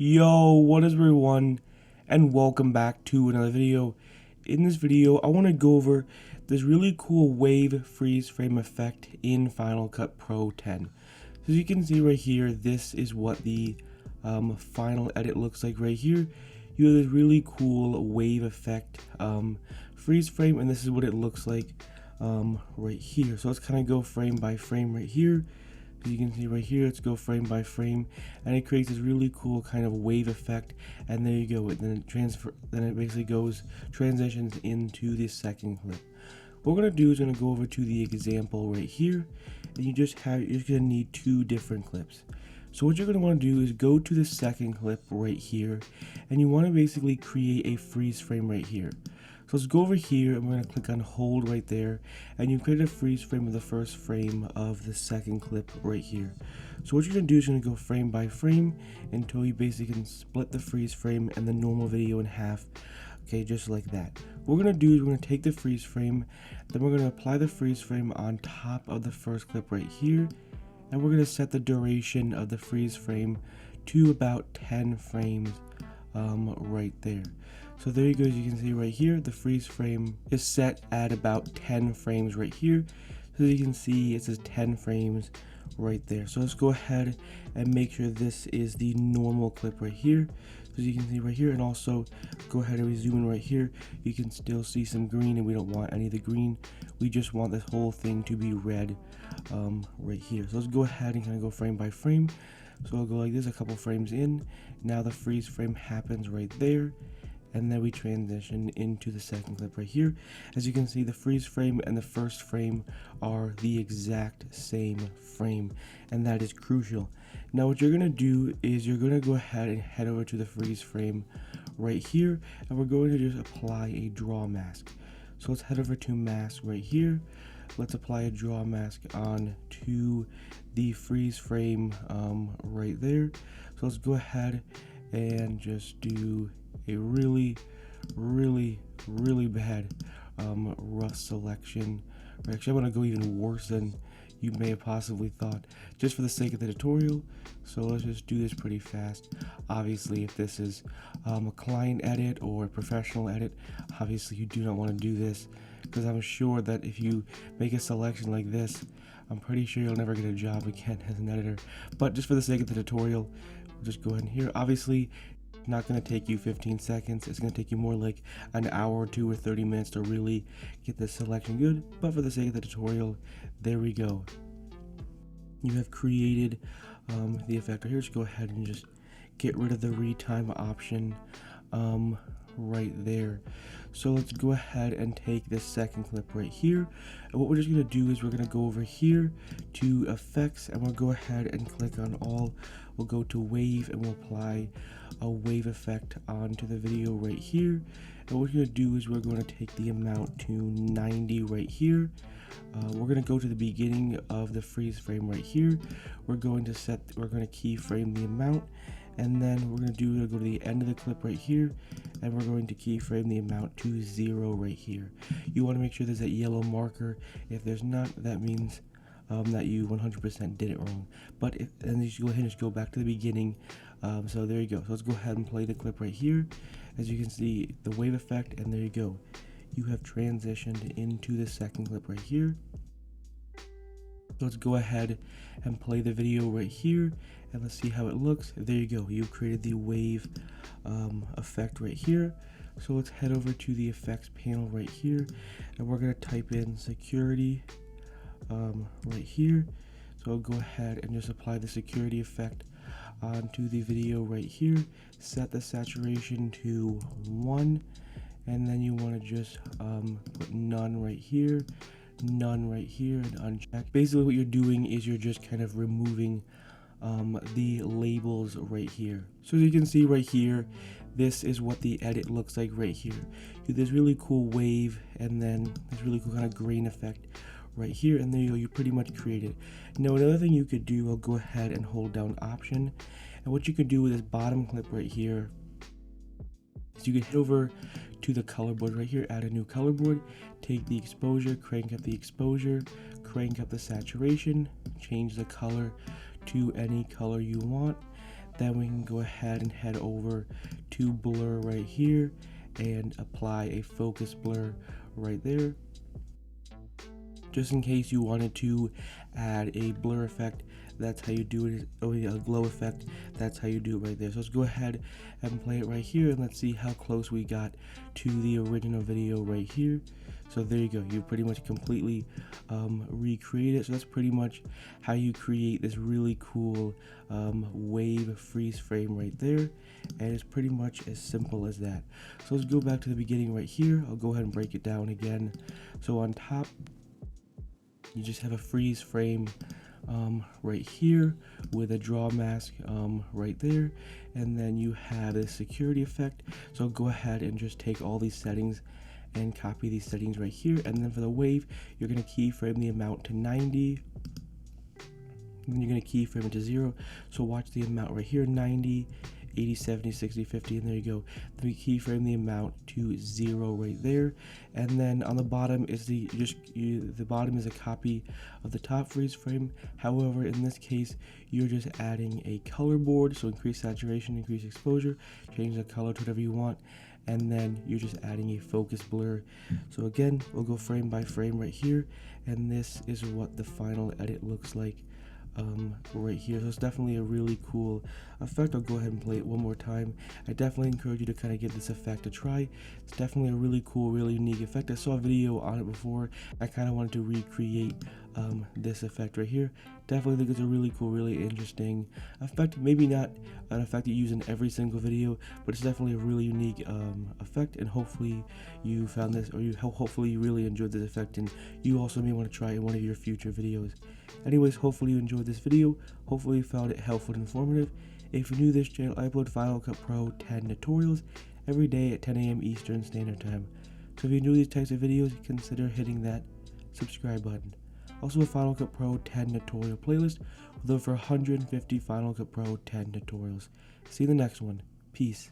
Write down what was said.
Yo, what is everyone, and welcome back to another video. In this video, I want to go over this really cool wave freeze frame effect in Final Cut Pro 10. So as you can see right here, this is what the final edit looks like right here. You have this really cool wave effect freeze frame, and this is what it looks like right here. So let's kind of go frame by frame right here. As you can see right here, let's go frame by frame, and it creates this really cool kind of wave effect, and there you go. And then it basically transitions into the second clip. What we're gonna do is gonna go over to the example right here, and you're just gonna need two different clips. So what you're gonna want to do is go to the second clip right here, and you want to basically create a freeze frame right here. So let's go over here, and we're going to click on hold right there, and you create a freeze frame of the first frame of the second clip right here. So what you're going to do is you're going to go frame by frame until you basically can split the freeze frame and the normal video in half. Okay, just like that. What we're going to do is we're going to take the freeze frame, then we're going to apply the freeze frame on top of the first clip right here, and we're going to set the duration of the freeze frame to about 10 frames right there. So there you go. As you can see right here, the freeze frame is set at about 10 frames right here. So as you can see, it says 10 frames right there. So let's go ahead and make sure this is the normal clip right here. So as you can see right here, and also go ahead and zoom in right here, you can still see some green, and we don't want any of the green. We just want this whole thing to be red right here. So let's go ahead and kind of go frame by frame. So I'll go like this, a couple frames in. Now the freeze frame happens right there, and then we transition into the second clip right here. As you can see, the freeze frame and the first frame are the exact same frame, and that is crucial. Now what you're gonna do is you're gonna go ahead and head over to the freeze frame right here, and we're going to just apply a draw mask. So let's head over to mask right here. Let's apply a draw mask on to the freeze frame right there. So let's go ahead and just do a really bad rough selection. Actually, I'm gonna go even worse than you may have possibly thought, just for the sake of the tutorial. So let's just do this pretty fast. Obviously, if this is a client edit or a professional edit, obviously you do not want to do this, because I'm sure that if you make a selection like this, I'm pretty sure you'll never get a job again as an editor. But just for the sake of the tutorial, we'll just go ahead and here. Obviously, it's not going to take you 15 seconds. It's going to take you more like an hour or 2 or 30 minutes to really get the selection good. But for the sake of the tutorial, there we go. You have created the effect. Here, just go ahead and just get rid of the retime option right there. So let's go ahead and take this second clip right here, and what we're just going to do is we're going to go over here to effects, and we'll go ahead and click on all. We'll go to wave, and we'll apply a wave effect onto the video right here. And what we're going to do is we're going to take the amount to 90 right here. We're going to go to the beginning of the freeze frame right here. We're going to keyframe the amount, and then we're going to go to the end of the clip right here, and we're going to keyframe the amount to 0 right here. You want to make sure there's that yellow marker. If there's not, that means that you 100% did it wrong. But then you should go ahead and just go back to the beginning. So there you go. So let's go ahead and play the clip right here. As you can see, the wave effect, and there you go. You have transitioned into the second clip right here. So let's go ahead and play the video right here, and let's see how it looks. There you go. You've created the wave effect right here. So let's head over to the effects panel right here, and we're going to type in security right here. So I'll go ahead and just apply the security effect onto the video right here. Set the saturation to 1, and then you want to just put none right here, none right here, and uncheck. Basically what you're doing is you're just kind of removing the labels right here. So as you can see right here, this is what the edit looks like right here. You have this really cool wave, and then this really cool kind of grain effect right here, and there you go. You pretty much created. Now another thing you could do, I'll go ahead and hold down Option, and what you could do with this bottom clip right here is you could head over to the color board right here, add a new color board, take the exposure, crank up the exposure, crank up the saturation, change the color to any color you want. then we can go ahead and head over to blur right here and apply a focus blur right there. Just in case you wanted to add a blur effect, that's how you do it. Oh yeah, a glow effect, that's how you do it right there. So let's go ahead and play it right here, and let's see how close we got to the original video right here. So there you go, you pretty much completely recreate it. So that's pretty much how you create this really cool wave freeze frame right there, and it's pretty much as simple as that. So let's go back to the beginning right here. I'll go ahead and break it down again. So on top, you just have a freeze frame right here with a draw mask right there, and then you have a security effect. So go ahead and just take all these settings and copy these settings right here, and then for the wave, you're going to keyframe the amount to 90, and then you're going to keyframe it to 0. So watch the amount right here, 90, 80, 70, 60, 50, and there you go. Then we keyframe the amount to 0 right there, and then on the bottom is the bottom is a copy of the top freeze frame. However, in this case, you're just adding a color board, so increase saturation, increase exposure, change the color to whatever you want, and then you're just adding a focus blur. So again, we'll go frame by frame right here, and this is what the final edit looks like right here. So it's definitely a really cool effect. I'll go ahead and play it one more time. I definitely encourage you to kind of give this effect a try. It's definitely a really cool, really unique effect. I saw a video on it before. I kind of wanted to recreate this effect right here. Definitely think it's a really cool, really interesting effect. Maybe not an effect you use in every single video, but it's definitely a really unique effect, and hopefully you found this, or hopefully you really enjoyed this effect, and you also may want to try it in one of your future videos. Anyways, hopefully you enjoyed this video. Hopefully you found it helpful and informative. If you're new to this channel, I upload Final Cut Pro 10 tutorials every day at 10 a.m. Eastern Standard Time. So if you enjoy these types of videos, consider hitting that subscribe button. Also, a Final Cut Pro 10 tutorial playlist with over 150 Final Cut Pro 10 tutorials. See you in the next one. Peace.